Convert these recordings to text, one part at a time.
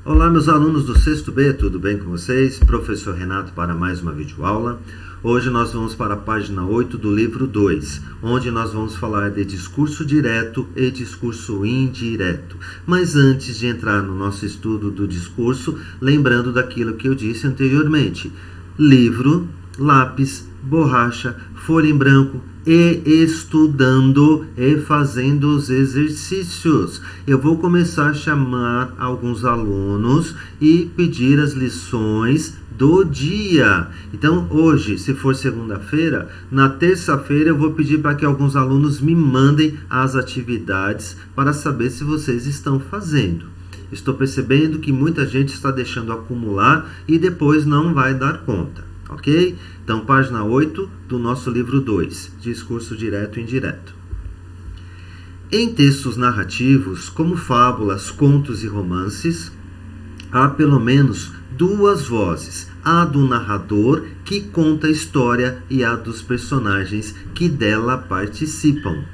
Olá, meus alunos do sexto B, tudo bem com vocês? Professor Renato para mais uma videoaula. Hoje nós vamos para a página 8 do livro 2, onde nós vamos falar de discurso direto e discurso indireto. Mas antes de entrar no nosso estudo do discurso, lembrando daquilo que eu disse anteriormente: livro, lápis, borracha, folha em branco e estudando e fazendo os exercícios. Eu vou começar a chamar alguns alunos e pedir as lições do dia. Então, hoje, se for segunda-feira, na terça-feira eu vou pedir para que alguns alunos me mandem as atividades para saber se vocês estão fazendo. Estou percebendo que muita gente está deixando acumular e depois não vai dar conta. Ok? Então, página 8 do nosso livro 2, discurso direto e indireto. Em textos narrativos, como fábulas, contos e romances, há pelo menos duas vozes: a do narrador, que conta a história, e a dos personagens que dela participam.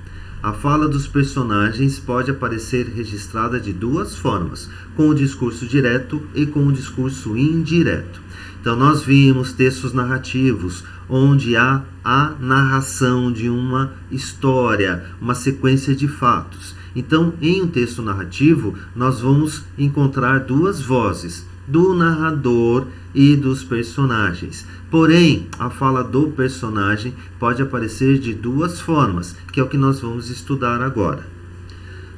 A fala dos personagens pode aparecer registrada de duas formas: com o discurso direto e com o discurso indireto. Então, nós vimos textos narrativos onde há a narração de uma história, uma sequência de fatos. Então, em um texto narrativo, nós vamos encontrar duas vozes: do narrador e dos personagens. Porém, a fala do personagem pode aparecer de duas formas, que é o que nós vamos estudar agora.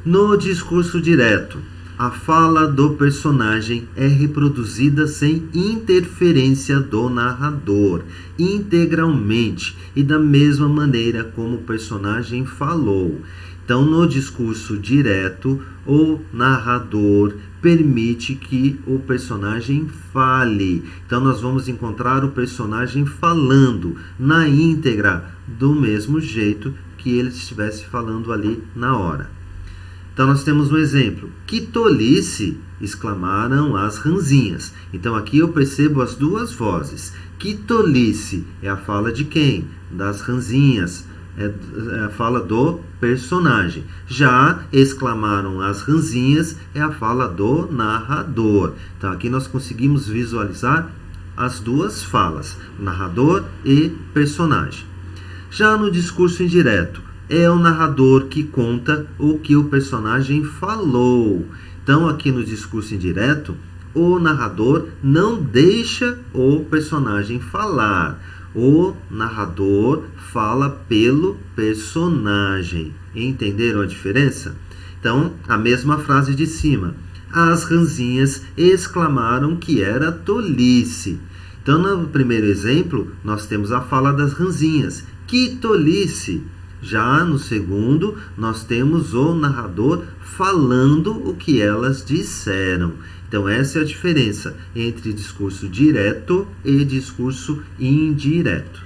No discurso direto, a fala do personagem é reproduzida sem interferência do narrador, integralmente e da mesma maneira como o personagem falou. Então, no discurso direto, o narrador permite que o personagem fale. Então, nós vamos encontrar o personagem falando na íntegra, do mesmo jeito que ele estivesse falando ali na hora. Então, nós temos um exemplo: que tolice! Exclamaram as ranzinhas. Então, aqui eu percebo as duas vozes. Que tolice é a fala de quem? Das ranzinhas. É a fala do personagem. Já exclamaram as ranzinhas é a fala do narrador. Então, aqui nós conseguimos visualizar as duas falas: narrador e personagem. Já no discurso indireto, é o narrador que conta o que o personagem falou. Então, aqui no discurso indireto, o narrador não deixa o personagem falar. O narrador fala pelo personagem. Entenderam a diferença? Então, a mesma frase de cima: as ranzinhas exclamaram que era tolice. Então, no primeiro exemplo, nós temos a fala das ranzinhas: que tolice! Já no segundo, nós temos o narrador falando o que elas disseram. Então, essa é a diferença entre discurso direto e discurso indireto.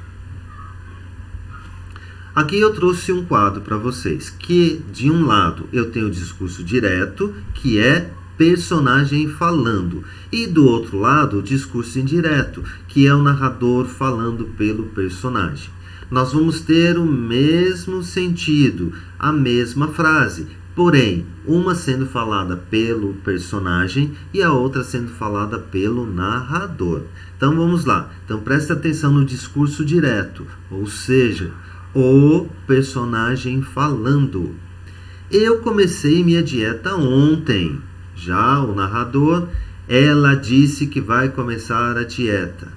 Aqui eu trouxe um quadro para vocês, que de um lado eu tenho o discurso direto, que é personagem falando, e do outro lado o discurso indireto, que é o narrador falando pelo personagem. Nós vamos ter o mesmo sentido, a mesma frase, porém, uma sendo falada pelo personagem e a outra sendo falada pelo narrador. Então, vamos lá. Então, presta atenção no discurso direto, ou seja, o personagem falando. Eu comecei minha dieta ontem. Já o narrador: ela disse que vai começar a dieta.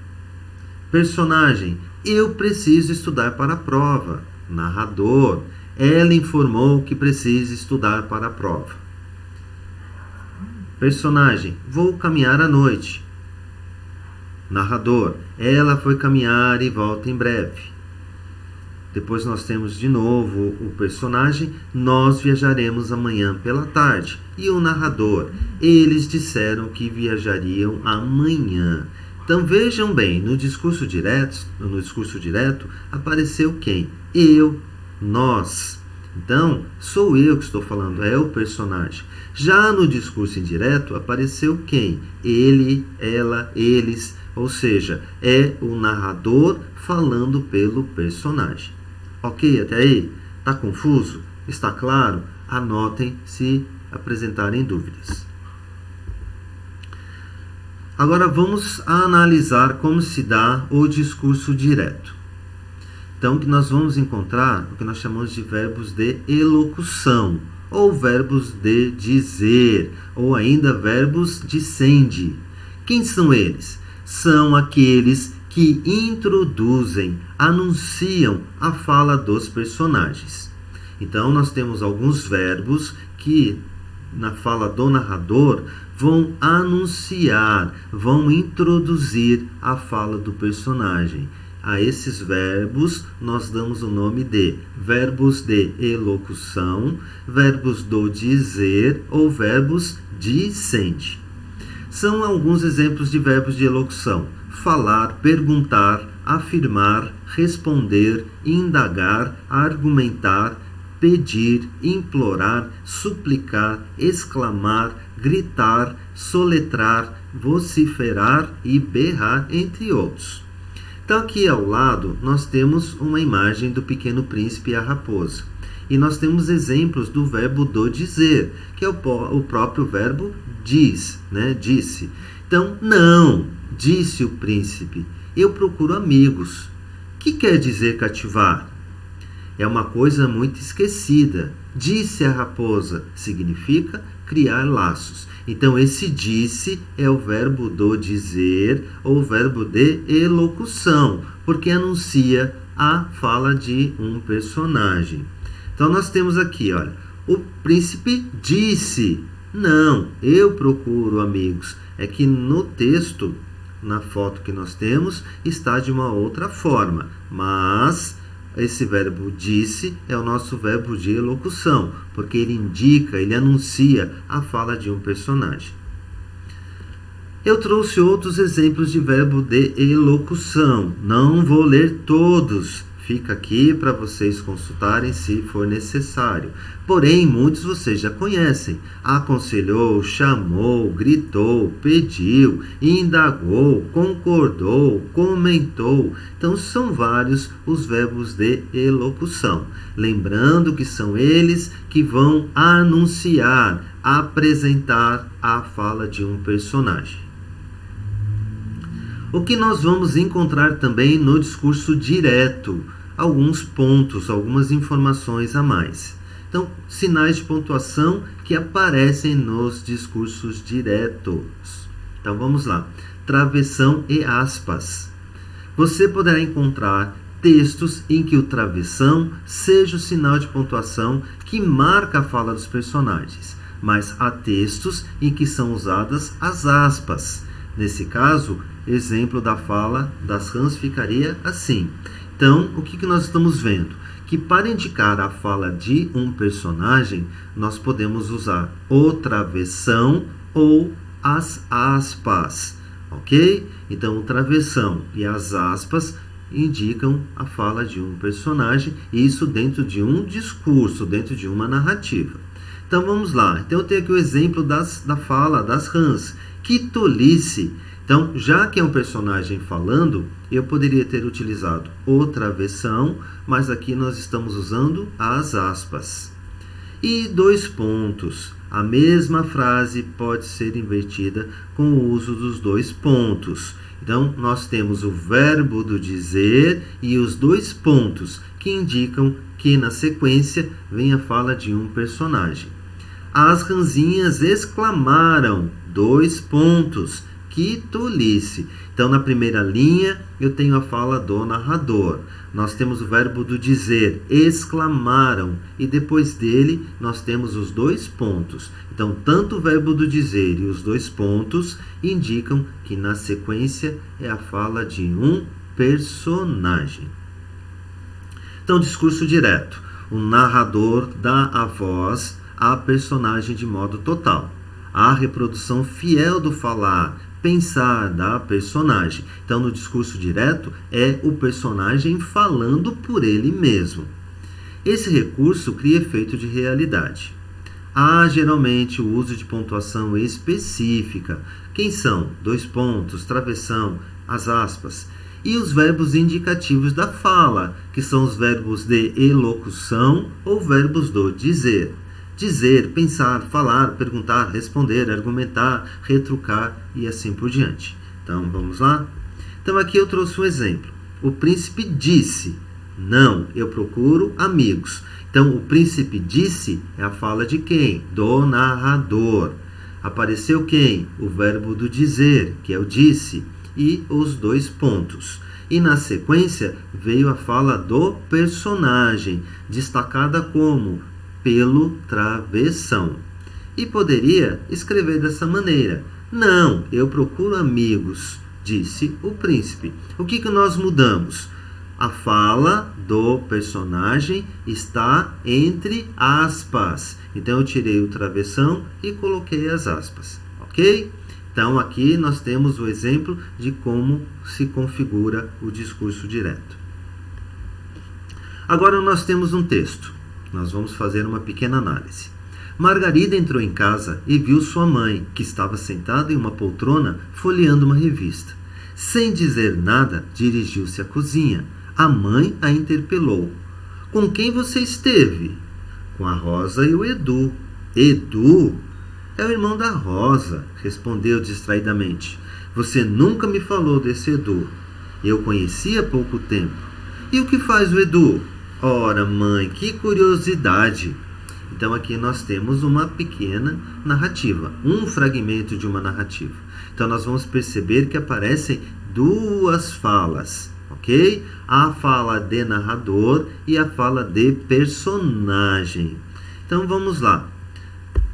Personagem: eu preciso estudar para a prova. Narrador: ela informou que precisa estudar para a prova. Personagem: vou caminhar à noite. Narrador: ela foi caminhar e volta em breve. Depois nós temos de novo o personagem: nós viajaremos amanhã pela tarde. E o narrador: eles disseram que viajariam amanhã. Então, vejam bem, no discurso direto apareceu quem? Eu, nós. Então, sou eu que estou falando, é o personagem. Já no discurso indireto apareceu quem? Ele, ela, eles, ou seja, é o narrador falando pelo personagem. Ok, até aí? Está confuso? Está claro? Anotem se apresentarem dúvidas. Agora vamos analisar como se dá o discurso direto. Então, que nós vamos encontrar o que nós chamamos de verbos de elocução, ou verbos de dizer, ou ainda verbos dicende. Quem são eles? São aqueles que introduzem, anunciam a fala dos personagens. Então, nós temos alguns verbos que, na fala do narrador, vão anunciar, vão introduzir a fala do personagem. A esses verbos nós damos o nome de verbos de elocução, verbos do dizer ou verbos dicende. São alguns exemplos de verbos de elocução: falar, perguntar, afirmar, responder, indagar, argumentar, pedir, implorar, suplicar, exclamar, gritar, soletrar, vociferar e berrar, entre outros. Então, aqui ao lado, nós temos uma imagem do Pequeno Príncipe e a Raposa. E nós temos exemplos do verbo do dizer, que é o próprio verbo diz, né? Disse. Então, não, disse o príncipe, eu procuro amigos. O que quer dizer cativar? É uma coisa muito esquecida. Disse a raposa significa criar laços. Então, esse disse é o verbo do dizer ou verbo de elocução, porque anuncia a fala de um personagem. Então, nós temos aqui, olha, o príncipe disse, não, eu procuro amigos. É que no texto, na foto que nós temos, está de uma outra forma, mas esse verbo disse é o nosso verbo de elocução, porque ele indica, ele anuncia a fala de um personagem. Eu trouxe outros exemplos de verbo de elocução. Não vou ler todos. Fica aqui para vocês consultarem se for necessário. Porém, muitos vocês já conhecem. Aconselhou, chamou, gritou, pediu, indagou, concordou, comentou. Então, são vários os verbos de elocução. Lembrando que são eles que vão anunciar, apresentar a fala de um personagem. O que nós vamos encontrar também no discurso direto? Alguns pontos, algumas informações a mais. Então, sinais de pontuação que aparecem nos discursos diretos. Então, vamos lá. Travessão e aspas. Você poderá encontrar textos em que o travessão seja o sinal de pontuação que marca a fala dos personagens, mas há textos em que são usadas as aspas. Nesse caso, exemplo da fala das Hans ficaria assim. Então, o que nós estamos vendo? Que para indicar a fala de um personagem, nós podemos usar o travessão ou as aspas, ok? Então, o travessão e as aspas indicam a fala de um personagem, e isso dentro de um discurso, dentro de uma narrativa. Então, vamos lá. Então, eu tenho aqui o exemplo da fala das Hans. Que tolice! Então, já que é um personagem falando, eu poderia ter utilizado o travessão, mas aqui nós estamos usando as aspas. E 2 pontos. A mesma frase pode ser invertida com o uso dos 2 pontos. Então, nós temos o verbo do dizer e os 2 pontos, que indicam que na sequência vem a fala de um personagem. As ranzinhas exclamaram, 2 pontos. Que tolice! Então, na primeira linha, eu tenho a fala do narrador. Nós temos o verbo do dizer, exclamaram. E depois dele, nós temos os 2 pontos. Então, tanto o verbo do dizer e os 2 pontos indicam que na sequência é a fala de um personagem. Então, discurso direto. O narrador dá a voz à personagem de modo total. A reprodução fiel do falar, pensar da personagem. Então, no discurso direto, é o personagem falando por ele mesmo. Esse recurso cria efeito de realidade. Há, geralmente, o uso de pontuação específica. Quem são? 2 pontos, travessão, as aspas. E os verbos indicativos da fala, que são os verbos de elocução ou verbos do dizer. Dizer, pensar, falar, perguntar, responder, argumentar, retrucar e assim por diante. Então, vamos lá? Então, aqui eu trouxe um exemplo. O príncipe disse: não, eu procuro amigos. Então, o príncipe disse é a fala de quem? Do narrador. Apareceu quem? O verbo do dizer, que é o disse, e os dois pontos. E na sequência veio a fala do personagem, destacada como pelo travessão. E poderia escrever dessa maneira: não, eu procuro amigos, disse o príncipe. O que nós mudamos? A fala do personagem está entre aspas. Então eu tirei o travessão e coloquei as aspas, ok? Então aqui nós temos o exemplo de como se configura o discurso direto. Agora nós temos um texto. Nós vamos fazer uma pequena análise. Margarida entrou em casa e viu sua mãe, que estava sentada em uma poltrona folheando uma revista. Sem dizer nada, dirigiu-se à cozinha. A mãe a interpelou: com quem você esteve? Com a Rosa e o Edu. Edu? É o irmão da Rosa, respondeu distraidamente. Você nunca me falou desse Edu. Eu conheci há pouco tempo. E o que faz o Edu? Ora, mãe, que curiosidade! Então aqui nós temos uma pequena narrativa, um fragmento de uma narrativa. Então nós vamos perceber que aparecem duas falas, ok? A fala de narrador e a fala de personagem. Então vamos lá.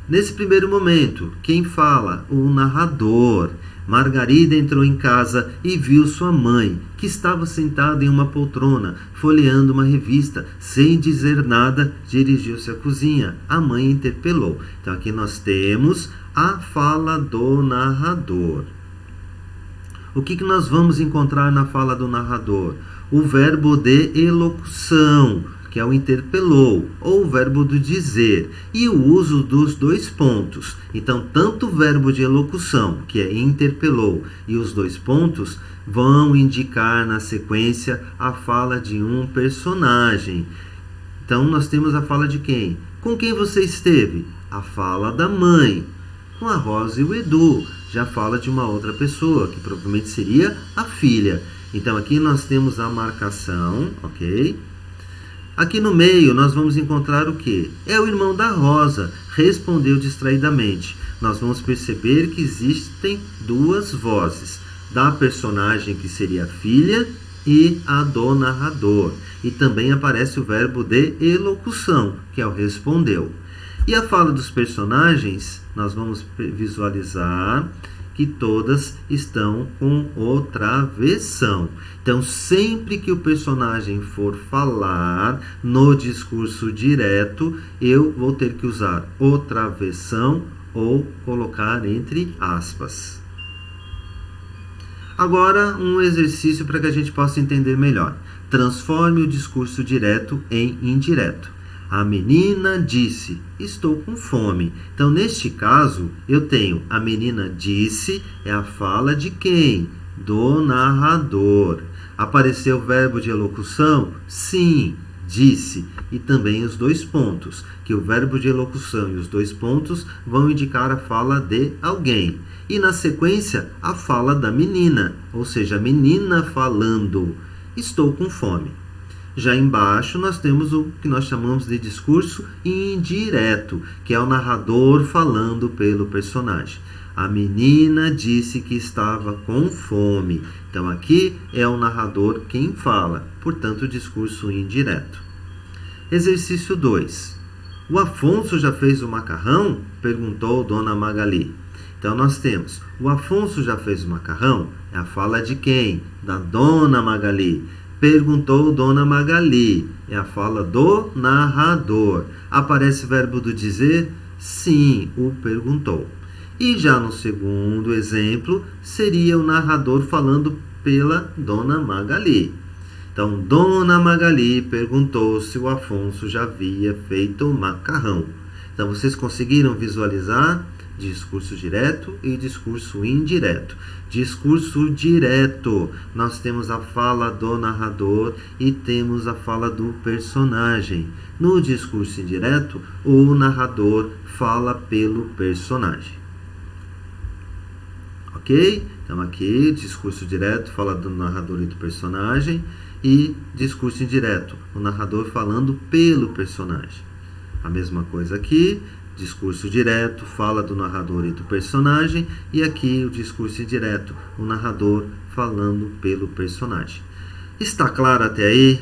Nesse primeiro momento, quem fala? O narrador. Margarida entrou em casa e viu sua mãe, que estava sentada em uma poltrona, folheando uma revista. Sem dizer nada, dirigiu-se à cozinha. A mãe interpelou. Então aqui nós temos a fala do narrador. O que nós vamos encontrar na fala do narrador? O verbo de elocução, que é o interpelou, ou o verbo do dizer, e o uso dos dois pontos. Então, tanto o verbo de elocução, que é interpelou, e os dois pontos, vão indicar na sequência a fala de um personagem. Então, nós temos a fala de quem? Com quem você esteve? A fala da mãe. Com a Rosa e o Edu. Já fala de uma outra pessoa, que provavelmente seria a filha. Então, aqui nós temos a marcação, ok? Aqui no meio, nós vamos encontrar o quê? É o irmão da Rosa, respondeu distraidamente. Nós vamos perceber que existem duas vozes, da personagem, que seria a filha, e a do narrador. E também aparece o verbo de elocução, que é o respondeu. E a fala dos personagens, nós vamos visualizar que todas estão com o travessão. Então, sempre que o personagem for falar no discurso direto, eu vou ter que usar o travessão ou colocar entre aspas. Agora, um exercício para que a gente possa entender melhor. Transforme o discurso direto em indireto. A menina disse: estou com fome. Então, neste caso, eu tenho a menina disse, é a fala de quem? Do narrador. Apareceu o verbo de elocução? Sim, disse. E também os dois pontos, que o verbo de elocução e os dois pontos vão indicar a fala de alguém. E na sequência, a fala da menina, ou seja, a menina falando: estou com fome. Já embaixo nós temos o que nós chamamos de discurso indireto, que é o narrador falando pelo personagem. A menina disse que estava com fome. Então aqui é o narrador quem fala, portanto, discurso indireto. Exercício 2. O Afonso já fez o macarrão? Perguntou Dona Magali. Então nós temos, o Afonso já fez o macarrão? É a fala de quem? Da Dona Magali. Perguntou Dona Magali. É a fala do narrador. Aparece o verbo do dizer? Sim, o perguntou. E já no segundo exemplo, seria o narrador falando pela Dona Magali. Então, Dona Magali perguntou se o Afonso já havia feito o macarrão. Então, vocês conseguiram visualizar discurso direto e discurso indireto. Discurso direto, nós temos a fala do narrador e temos a fala do personagem. No discurso indireto, o narrador fala pelo personagem. Ok? Então aqui, discurso direto fala do narrador e do personagem, e discurso indireto, o narrador falando pelo personagem. A mesma coisa aqui, discurso direto fala do narrador e do personagem, e aqui o discurso indireto, o narrador falando pelo personagem. Está claro até aí?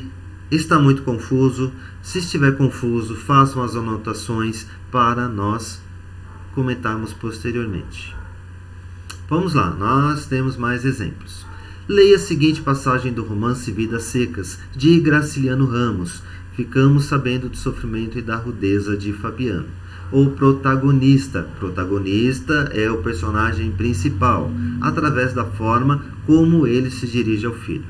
Está muito confuso? Se estiver confuso, façam as anotações para nós comentarmos posteriormente. Vamos lá, nós temos mais exemplos. Leia a seguinte passagem do romance Vidas Secas, de Graciliano Ramos. Ficamos sabendo do sofrimento e da rudeza de Fabiano. O protagonista é o personagem principal, através da forma como ele se dirige ao filho.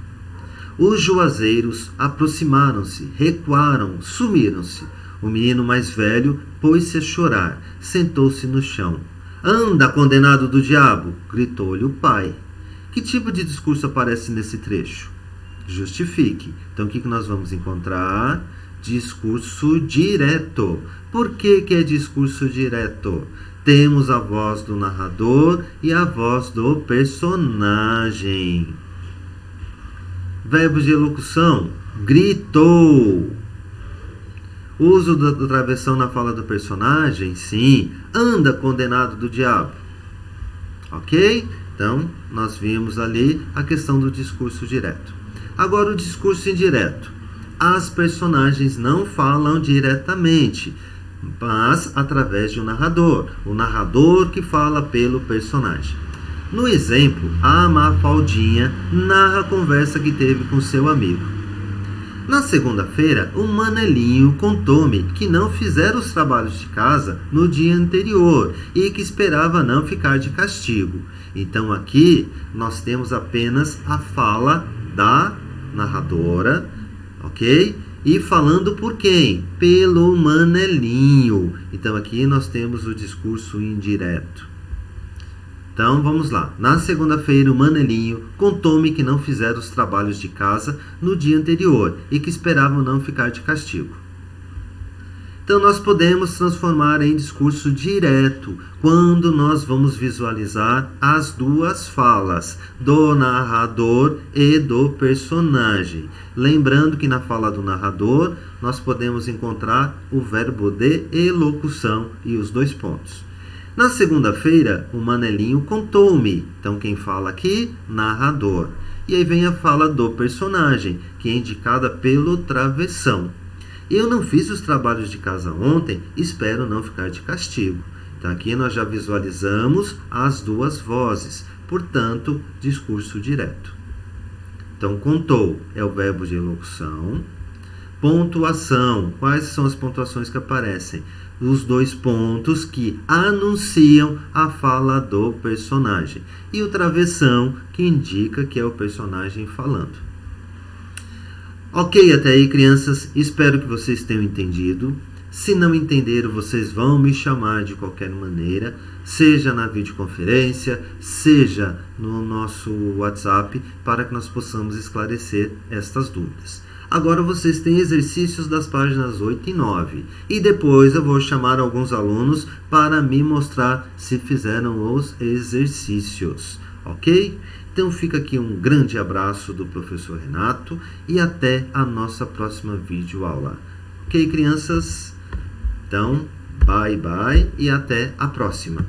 Os juazeiros aproximaram-se, recuaram, sumiram-se. O menino mais velho pôs-se a chorar, sentou-se no chão. Anda, condenado do diabo! Gritou-lhe o pai. Que tipo de discurso aparece nesse trecho? Justifique. Então, o que nós vamos encontrar? Discurso direto. Por que é discurso direto? Temos a voz do narrador e a voz do personagem. Verbos de elocução. Gritou. Uso da travessão na fala do personagem? Sim. Anda, condenado do diabo. Ok? Então, nós vimos ali a questão do discurso direto. Agora, o discurso indireto. As personagens não falam diretamente, mas através de um narrador. O narrador que fala pelo personagem. No exemplo, a Mafaldinha narra a conversa que teve com seu amigo. Na segunda-feira, o Manelinho contou-me que não fizera os trabalhos de casa no dia anterior e que esperava não ficar de castigo. Então aqui nós temos apenas a fala da narradora, ok? E falando por quem? Pelo Manelinho. Então aqui nós temos o discurso indireto. Então, vamos lá. Na segunda-feira, o Manelinho contou-me que não fizeram os trabalhos de casa no dia anterior e que esperavam não ficar de castigo. Então, nós podemos transformar em discurso direto quando nós vamos visualizar as duas falas, do narrador e do personagem. Lembrando que na fala do narrador, nós podemos encontrar o verbo de elocução e os dois pontos. Na segunda-feira, o Manelinho contou-me. Então, quem fala aqui? Narrador. E aí vem a fala do personagem, que é indicada pelo travessão. Eu não fiz os trabalhos de casa ontem, espero não ficar de castigo. Então, aqui nós já visualizamos as duas vozes. Portanto, discurso direto. Então, contou é o verbo de elocução. Pontuação. Quais são as pontuações que aparecem? Os dois pontos que anunciam a fala do personagem. E o travessão, que indica que é o personagem falando. Ok, até aí, crianças. Espero que vocês tenham entendido. Se não entenderam, vocês vão me chamar de qualquer maneira, seja na videoconferência, seja no nosso WhatsApp, para que nós possamos esclarecer estas dúvidas. Agora vocês têm exercícios das páginas 8 e 9. E depois eu vou chamar alguns alunos para me mostrar se fizeram os exercícios. Ok? Então fica aqui um grande abraço do professor Renato e até a nossa próxima videoaula. Ok, crianças? Então, bye bye e até a próxima.